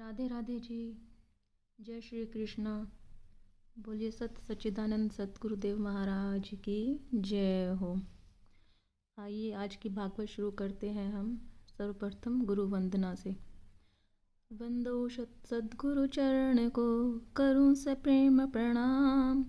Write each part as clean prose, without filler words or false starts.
राधे राधे जी। जय श्री कृष्णा। बोलिए सच्चिदानंद सतगुरुदेव महाराज की जय हो। आइए आज की भागवत शुरू करते हैं हम सर्वप्रथम गुरु वंदना से। वंदो सद्गुरु चरण को करूं से प्रेम प्रणाम।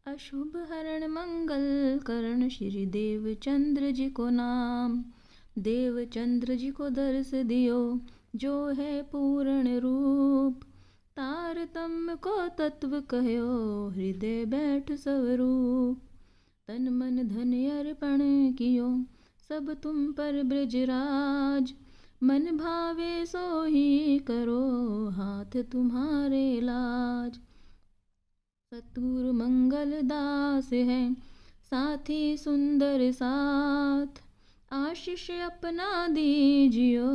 अशुभ हरण मंगल करण श्री देव चंद्र जी को नाम। देव चंद्र जी को दर्श दियो जो है पूर्ण रूप। तारतम्य को तत्व कहो हृदय बैठ स्वरूप। तन मन धन अर्पण कियो सब तुम पर ब्रजराज। मन भावे सो ही करो हाथ तुम्हारे लाज। सतगुरु मंगल दास है साथी सुंदर साथ। आशीष अपना दीजियो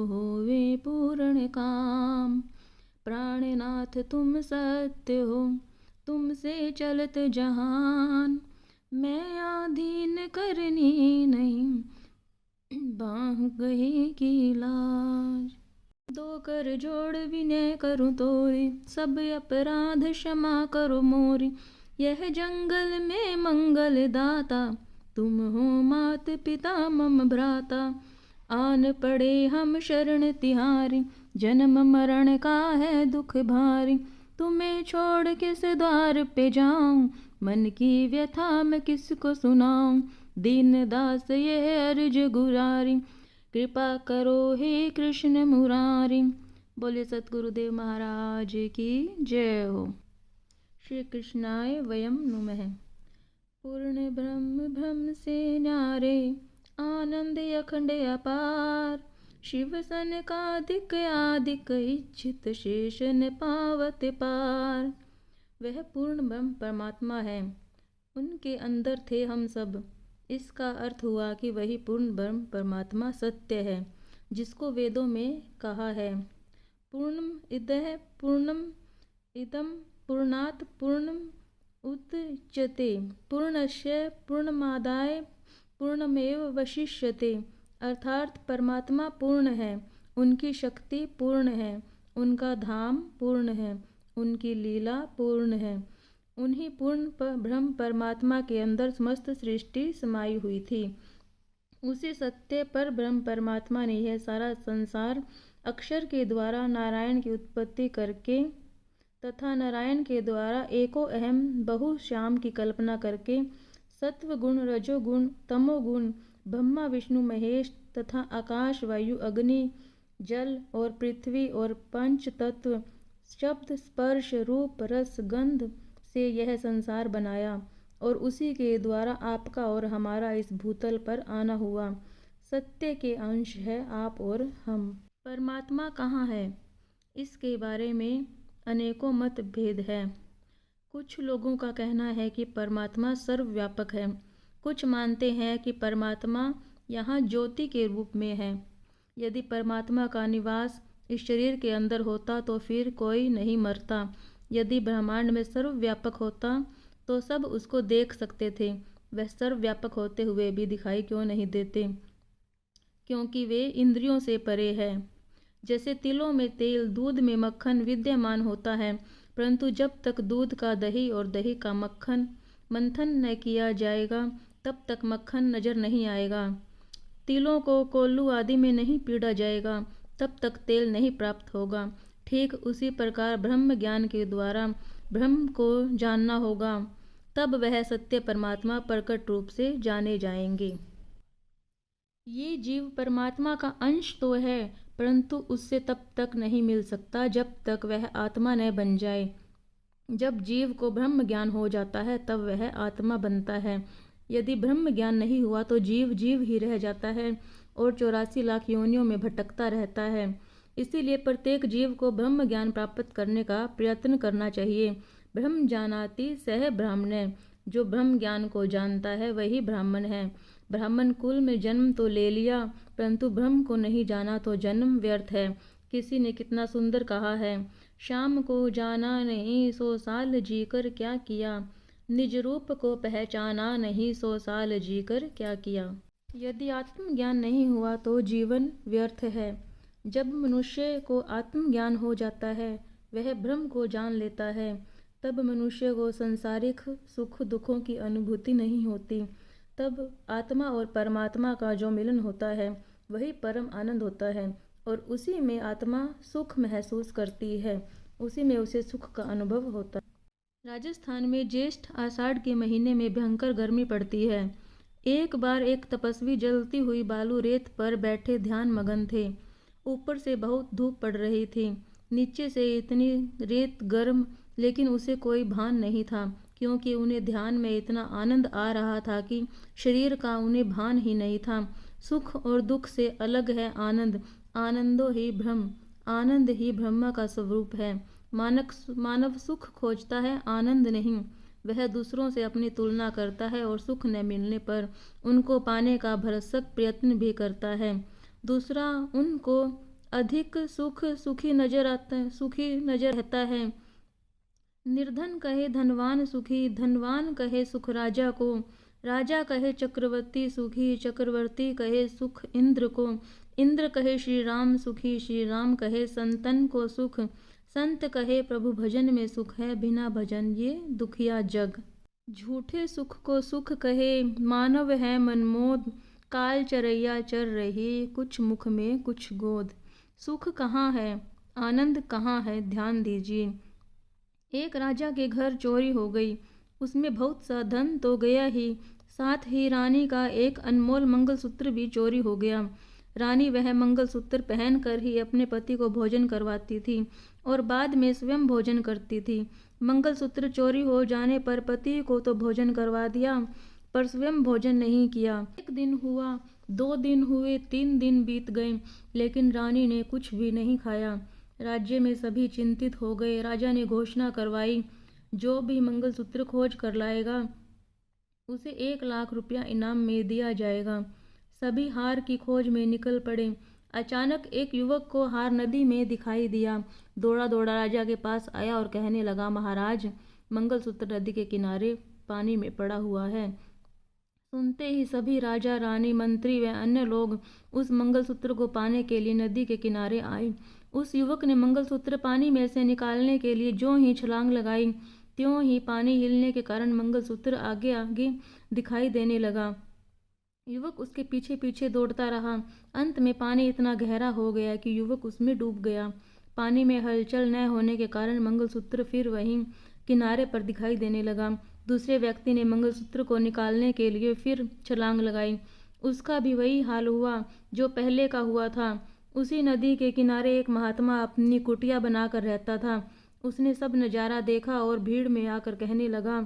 होवे पूर्ण काम। प्राणनाथ तुम सत्य हो तुमसे चलत जहान। मैं आधीन करनी नहीं बाह गही की लाज। दो कर जोड़ विनय करूं तोरी सब अपराध क्षमा करो मोरी। यह जंगल में मंगल दाता तुम हो मात पिता मम भ्राता। आन पड़े हम शरण तिहारी जन्म मरण का है दुख भारी। तुम्हें छोड़ किस द्वार पे जाऊं मन की व्यथा मैं किसको सुनाऊं। दीन दास ये अर्ज गुरारी कृपा करो हे कृष्ण मुरारी। बोले सतगुरुदेव महाराज की जय हो। श्री कृष्णाय वयम नुमः। पूर्ण ब्रह्म ब्रह्म से न्यारे आनंद अखंड अपार। शिव सन कादिक आदिक इच्छित शेष न पावत पार। वह पूर्ण ब्रह्म परमात्मा है, उनके अंदर थे हम सब। इसका अर्थ हुआ कि वही पूर्ण ब्रह्म परमात्मा सत्य है, जिसको वेदों में कहा है पूर्णम इदः पूर्णम इदम पूर्णात् पूर्णम उच्यते पूर्णस्य पूर्णमादाय पूर्णमेव वशिष्यते। अर्थात परमात्मा पूर्ण है, उनकी शक्ति पूर्ण है, उनका धाम पूर्ण है, उनकी लीला पूर्ण है। उन्हीं पूर्ण ब्रह्म परमात्मा के अंदर समस्त सृष्टि समाई हुई थी। उसी सत्य पर ब्रह्म परमात्मा ने यह सारा संसार अक्षर के द्वारा नारायण की उत्पत्ति करके तथा नारायण के द्वारा एको अहम बहु श्याम की कल्पना करके सत्व गुण रजोगुण तमोगुण ब्रह्मा विष्णु महेश तथा आकाश वायु अग्नि जल और पृथ्वी और पंच तत्व शब्द स्पर्श रूप रस गंध से यह संसार बनाया और उसी के द्वारा आपका और हमारा इस भूतल पर आना हुआ। सत्य के अंश है आप और हम। परमात्मा कहाँ है, इसके बारे में अनेकों मत भेद है। कुछ लोगों का कहना है कि परमात्मा सर्वव्यापक है। कुछ मानते हैं कि परमात्मा यहाँ ज्योति के रूप में है। यदि परमात्मा का निवास इस शरीर के अंदर होता तो फिर कोई नहीं मरता। यदि ब्रह्मांड में सर्वव्यापक होता तो सब उसको देख सकते थे। वह सर्वव्यापक होते हुए भी दिखाई क्यों नहीं देते? क्योंकि वे इंद्रियों से परे है। जैसे तिलों में तेल दूध में मक्खन विद्यमान होता है, परंतु जब तक दूध का दही और दही का मक्खन मंथन न किया जाएगा तब तक मक्खन नजर नहीं आएगा। तिलों को कोल्लू आदि में नहीं पीड़ा जाएगा तब तक तेल नहीं प्राप्त होगा। ठीक उसी प्रकार ब्रह्म ज्ञान के द्वारा ब्रह्म को जानना होगा, तब वह सत्य परमात्मा प्रकट रूप से जाने जाएंगे। ये जीव परमात्मा का अंश तो है, परंतु उससे तब तक नहीं मिल सकता जब तक वह आत्मा न बन जाए। जब जीव को ब्रह्म ज्ञान हो जाता है तब वह आत्मा बनता है। यदि ब्रह्म ज्ञान नहीं हुआ तो जीव जीव ही रह जाता है और 84 लाख योनियों में भटकता रहता है। इसीलिए प्रत्येक जीव को ब्रह्म ज्ञान प्राप्त करने का प्रयत्न करना चाहिए। ब्रह्म जानाति सह ब्राह्मण। जो ब्रह्म ज्ञान को जानता है वही ब्राह्मण है। ब्राह्मण कुल में जन्म तो ले लिया, परंतु ब्रह्म को नहीं जाना तो जन्म व्यर्थ है। किसी ने कितना सुंदर कहा है, शाम को जाना नहीं सो साल जीकर क्या किया। निज रूप को पहचाना नहीं सो साल जीकर क्या किया। यदि आत्मज्ञान नहीं हुआ तो जीवन व्यर्थ है। जब मनुष्य को आत्मज्ञान हो जाता है, वह ब्रह्म को जान लेता है, तब मनुष्य को सांसारिक सुख दुखों की अनुभूति नहीं होती। तब आत्मा और परमात्मा का जो मिलन होता है वही परम आनंद होता है, और उसी में आत्मा सुख महसूस करती है, उसी में उसे सुख का अनुभव होता है। राजस्थान में ज्येष्ठ आषाढ़ के महीने में भयंकर गर्मी पड़ती है। एक बार एक तपस्वी जलती हुई बालू रेत पर बैठे ध्यान मगन थे। ऊपर से बहुत धूप पड़ रही थी, नीचे से इतनी रेत गर्म, लेकिन उसे कोई भान नहीं था, क्योंकि उन्हें ध्यान में इतना आनंद आ रहा था कि शरीर का उन्हें भान ही नहीं था। सुख और दुख से अलग है आनंद, आनंदो ही ब्रह्म, आनंद ही ब्रह्म का स्वरूप है। मानव सुख खोजता है, आनंद नहीं। वह दूसरों से अपनी तुलना करता है और सुख न मिलने पर उनको पाने का भरसक प्रयत्न भी करता है। दूसरा उनको अधिक सुखी नजर रहता है। निर्धन कहे धनवान सुखी, धनवान कहे सुख राजा को, राजा कहे चक्रवर्ती सुखी, चक्रवर्ती कहे सुख इंद्र को, इंद्र कहे श्री राम सुखी, श्री राम कहे संतन को सुख, संत कहे प्रभु भजन में सुख है, बिना भजन ये दुखिया जग। झूठे सुख को सुख कहे मानव है मनमोद, काल चरैया चर रही, कुछ मुख में कुछ गोद। सुख कहाँ है, आनंद कहाँ है, ध्यान दीजिए। एक राजा के घर चोरी हो गई। उसमें बहुत सा धन तो गया ही, साथ ही रानी का एक अनमोल मंगलसूत्र भी चोरी हो गया। रानी वह मंगलसूत्र पहनकर ही अपने पति को भोजन करवाती थी और बाद में स्वयं भोजन करती थी। मंगलसूत्र चोरी हो जाने पर पति को तो भोजन करवा दिया, पर स्वयं भोजन नहीं किया। एक दिन हुआ, 2 दिन हुए, 3 दिन बीत गए, लेकिन रानी ने कुछ भी नहीं खाया। राज्य में सभी चिंतित हो गए। राजा ने घोषणा करवाई, जो भी मंगलसूत्र खोज कर लाएगा उसे 1 लाख रुपया इनाम में दिया जाएगा। सभी हार की खोज में निकल पड़े। अचानक एक युवक को हार नदी में दिखाई दिया। दौड़ा दौड़ा राजा के पास आया और कहने लगा, महाराज, मंगलसूत्र नदी के किनारे पानी में पड़ा हुआ है। सुनते ही सभी राजा, रानी, मंत्री व अन्य लोग उस मंगलसूत्र को पाने के लिए नदी के किनारे आए। उस युवक ने मंगलसूत्र पानी में से निकालने के लिए जो ही छलांग लगाई, त्यों ही पानी हिलने के कारण मंगलसूत्र आगे आगे दिखाई देने लगा। युवक उसके पीछे पीछे दौड़ता रहा। अंत में पानी इतना गहरा हो गया कि युवक उसमें डूब गया। पानी में हलचल न होने के कारण मंगलसूत्र फिर वहीं किनारे पर दिखाई देने लगा। दूसरे व्यक्ति ने मंगलसूत्र को निकालने के लिए फिर छलांग लगाई। उसका भी वही हाल हुआ जो पहले का हुआ था। उसी नदी के किनारे एक महात्मा अपनी कुटिया बनाकर रहता था। उसने सब नज़ारा देखा और भीड़ में आकर कहने लगा,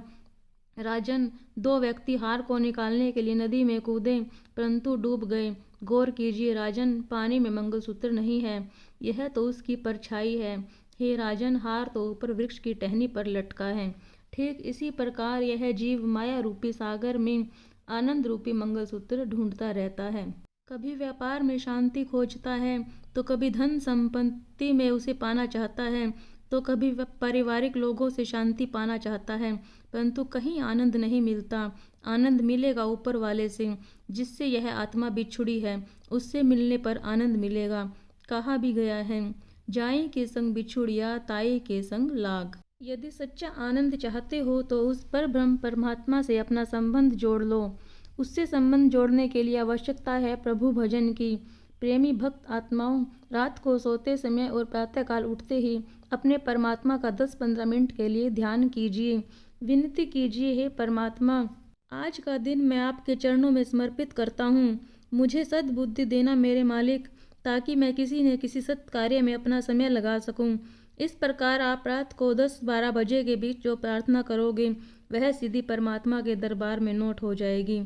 राजन, 2 व्यक्ति हार को निकालने के लिए नदी में कूदे, परंतु डूब गए। गौर कीजिए राजन, पानी में मंगलसूत्र नहीं है, यह तो उसकी परछाई है। हे राजन, हार तो ऊपर वृक्ष की टहनी पर लटका है। ठीक इसी प्रकार यह जीव माया रूपी सागर में आनंद रूपी मंगलसूत्र ढूंढता रहता है। कभी व्यापार में शांति खोजता है, तो कभी धन संपत्ति में उसे पाना चाहता है, तो कभी पारिवारिक लोगों से शांति पाना चाहता है, परंतु कहीं आनंद नहीं मिलता। आनंद मिलेगा ऊपर वाले से, जिससे यह आत्मा बिछुड़ी है, उससे मिलने पर आनंद मिलेगा। कहा भी गया है, जाई के संग बिछुड़िया, ताई के संग लाग। यदि सच्चा आनंद चाहते हो तो उस पर ब्रह्म परमात्मा से अपना संबंध जोड़ लो। उससे संबंध जोड़ने के लिए आवश्यकता है प्रभु भजन की। प्रेमी भक्त आत्माओं, रात को सोते समय और प्रातःकाल उठते ही अपने परमात्मा का 10-15 मिनट के लिए ध्यान कीजिए। विनती कीजिए, हे परमात्मा, आज का दिन मैं आपके चरणों में समर्पित करता हूँ। मुझे सद्बुद्धि देना मेरे मालिक, ताकि मैं किसी न किसी सत्कार्य में अपना समय लगा सकूं। इस प्रकार आप रात को 10-12 बजे के बीच जो प्रार्थना करोगे वह सीधी परमात्मा के दरबार में नोट हो जाएगी।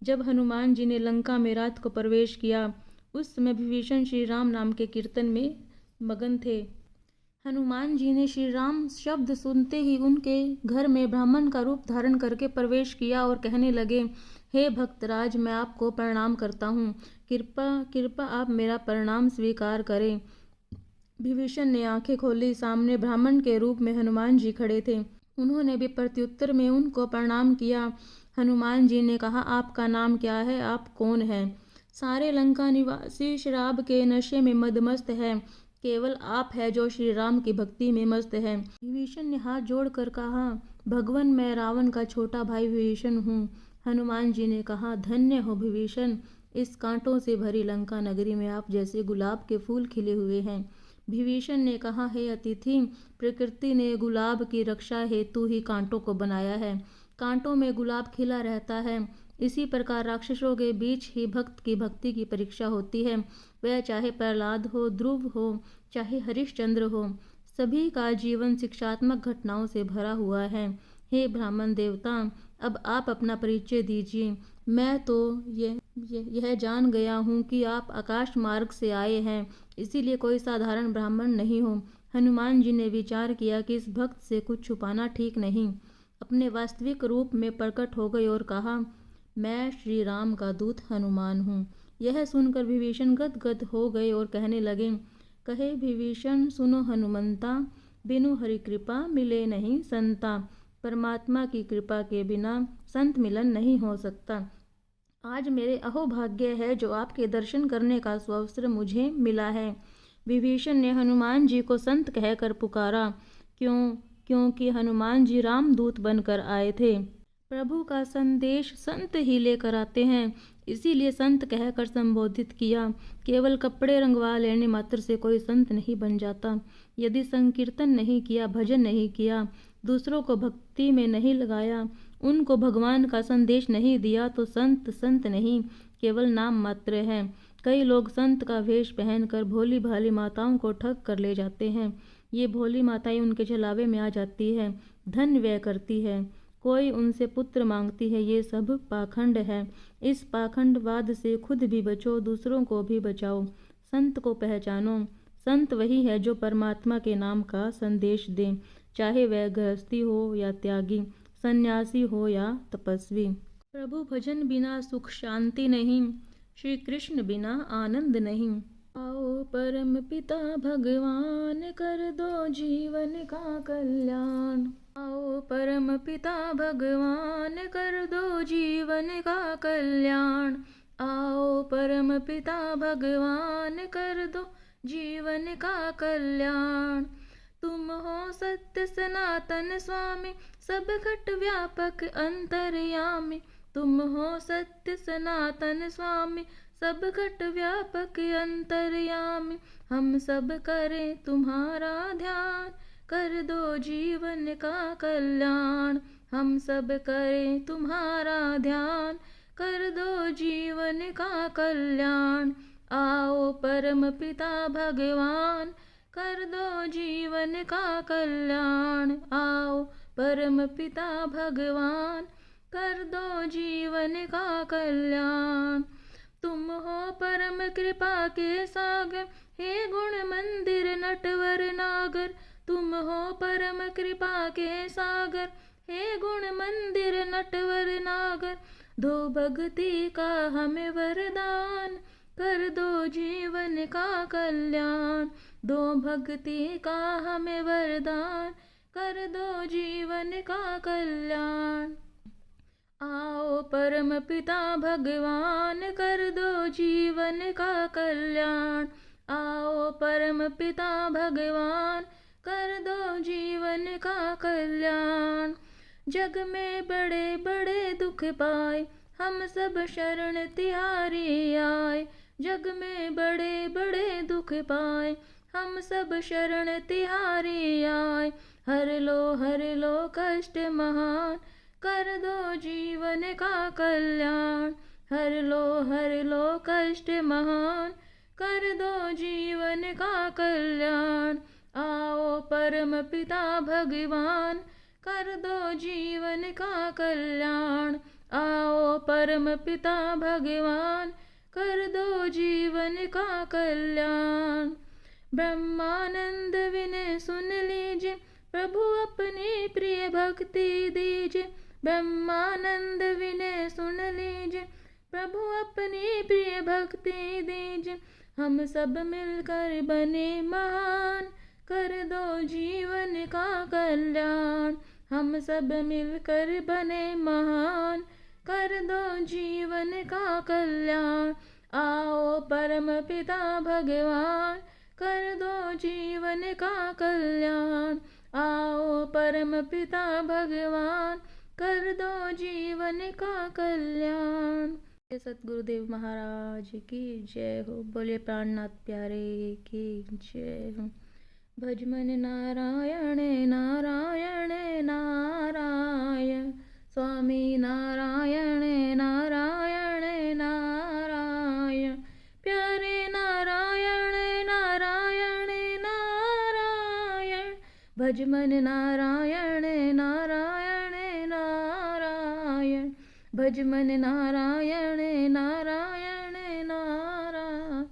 जब हनुमान जी ने लंका में रात को प्रवेश किया, उस समय विभीषण श्री राम नाम के कीर्तन में मगन थे। हनुमान जी ने श्री राम शब्द सुनते ही उनके घर में ब्राह्मण का रूप धारण करके प्रवेश किया और कहने लगे, हे भक्तराज, मैं आपको प्रणाम करता हूँ। कृपा आप मेरा प्रणाम स्वीकार करें। विभीषण ने आंखें खोली। सामने ब्राह्मण के रूप में हनुमान जी खड़े थे। उन्होंने भी प्रत्युत्तर में उनको प्रणाम किया। हनुमान जी ने कहा, आपका नाम क्या है, आप कौन हैं? सारे लंका निवासी शराब के नशे में मदमस्त है, केवल आप है जो श्री राम की भक्ति में मस्त है। विभीषण ने हाथ जोड़कर कहा, भगवन मैं रावण का छोटा भाई विभीषण हूँ। हनुमान जी ने कहा, धन्य हो विभीषण, इस कांटों से भरी लंका नगरी में आप जैसे गुलाब के फूल खिले हुए हैं। विभीषण ने कहा, हे अतिथि, प्रकृति ने गुलाब की रक्षा हेतु ही कांटों को बनाया है। कांटों में गुलाब खिला रहता है। इसी प्रकार राक्षसों के बीच ही भक्त की भक्ति की परीक्षा होती है। वह चाहे प्रहलाद हो, ध्रुव हो, चाहे हरिश्चंद्र हो, सभी का जीवन शिक्षात्मक घटनाओं से भरा हुआ है। हे ब्राह्मण देवता, अब आप अपना परिचय दीजिए। मैं तो यह जान गया हूँ कि आप आकाश मार्ग से आए हैं, इसीलिए कोई साधारण ब्राह्मण नहीं हो। हनुमान जी ने विचार किया कि इस भक्त से कुछ छुपाना ठीक नहीं। अपने वास्तविक रूप में प्रकट हो गए और कहा, मैं श्री राम का दूत हनुमान हूँ। यह सुनकर विभीषण गदगद हो गए और कहने लगे, कहे विभीषण सुनो हनुमंता, बिनु हरि कृपा मिले नहीं संता। परमात्मा की कृपा के बिना संत मिलन नहीं हो सकता। आज मेरे अहोभाग्य है जो आपके दर्शन करने का सुअवसर मुझे मिला है। विभीषण ने हनुमान जी को संत कहकर पुकारा, क्योंकि हनुमान जी रामदूत बनकर आए थे। प्रभु का संदेश संत ही लेकर आते हैं, इसीलिए संत कहकर संबोधित किया। केवल कपड़े रंगवा लेने मात्र से कोई संत नहीं बन जाता। यदि संकीर्तन नहीं किया, भजन नहीं किया, दूसरों को भक्ति में नहीं लगाया, उनको भगवान का संदेश नहीं दिया तो संत नहीं, केवल नाम मात्र है। कई लोग संत का वेश पहनकर भोली भाली माताओं को ठग कर ले जाते हैं। ये भोली माताएं उनके छलावे में आ जाती है, धन व्यय करती है, कोई उनसे पुत्र मांगती है। ये सब पाखंड है। इस पाखंडवाद से खुद भी बचो, दूसरों को भी बचाओ। संत को पहचानो। संत वही है जो परमात्मा के नाम का संदेश दे, चाहे वह गृहस्थी हो या त्यागी, सन्यासी हो या तपस्वी। प्रभु भजन बिना सुख शांति नहीं, श्री कृष्ण बिना आनंद नहीं। आओ परम पिता भगवान, कर दो जीवन का कल्याण। आओ परम पिता भगवान, कर दो जीवन का कल्याण। आओ परम पिता भगवान, कर दो जीवन का कल्याण। तुम हो सत्य सनातन स्वामी, सब घट व्यापक अंतर्यामी। तुम हो सत्य सनातन स्वामी, सब घट व्यापक अंतर्यामी। हम सब करें तुम्हारा ध्यान, कर दो जीवन का कल्याण। हम सब करें तुम्हारा ध्यान, कर दो जीवन का कल्याण। आओ परम पिता भगवान, कर दो जीवन का कल्याण। आओ परम पिता भगवान, कर दो जीवन का कल्याण। तुम हो परम कृपा के सागर, हे गुण मंदिर नटवर नागर। तुम हो परम कृपा के सागर, हे गुण मंदिर नटवर नागर। दो भक्ति का हमें वरदान, कर दो जीवन का कल्याण। दो भक्ति का हमें वरदान, कर दो जीवन का कल्याण। आओ परम पिता भगवान, कर दो जीवन का कल्याण। आओ परम पिता भगवान, कर दो जीवन का कल्याण। जग में बड़े बड़े दुख पाए, हम सब शरण तिहारी आए। जग में बड़े बड़े दुख पाए, हम सब शरण तिहारी आए। हर लो कष्ट महान, कर दो जीवन का कल्याण। हर लो कष्ट महान, कर दो जीवन का कल्याण। आओ परम पिता भगवान, कर दो जीवन का कल्याण। आओ परम पिता भगवान, कर दो जीवन का कल्याण। ब्रह्मानंद विनय सुन लीजिए, प्रभु अपनी प्रिय भक्ति दीजिए। ब्रह्मानंद विनय सुन लीजिए, प्रभु अपनी प्रिय भक्ति दीजिए। हम सब मिलकर बने महान, कर दो जीवन का कल्याण। हम सब मिलकर बने महान, कर दो जीवन का कल्याण। आओ परम पिता भगवान कर दो जीवन का कल्याण। आओ परम पिता भगवान कर दो जीवन का कल्याण। सतगुरुदेव महाराज की जय हो। बोलिए प्राणनाथ प्यारे की जय हो। भजमन नारायण नारायण नारायण स्वामी नारायण नारायण नारायण प्यारे नारायण नारायण नारायण भजमन नारायण नारायण नारायण भजमन नारायण नारायण नारायण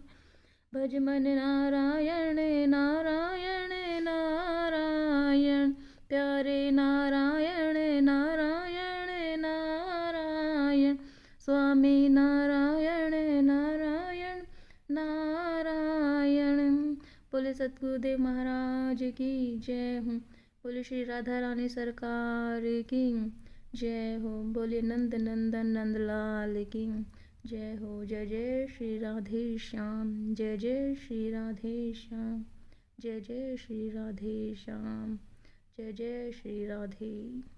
भजमन नारायण नारायण नारायण प्यारे नारायण नारायण नारायण स्वामी नारायण नारायण नारायण। बोले सतगुरुदेव महाराज की जय हो। बोले श्री राधा रानी सरकार की जय हो। बोले नंद नंदन नंदलाल की जय हो। जय जय श्री राधे श्याम जय जय श्री राधे श्याम जय जय श्री राधे श्याम जय जय श्री राधे।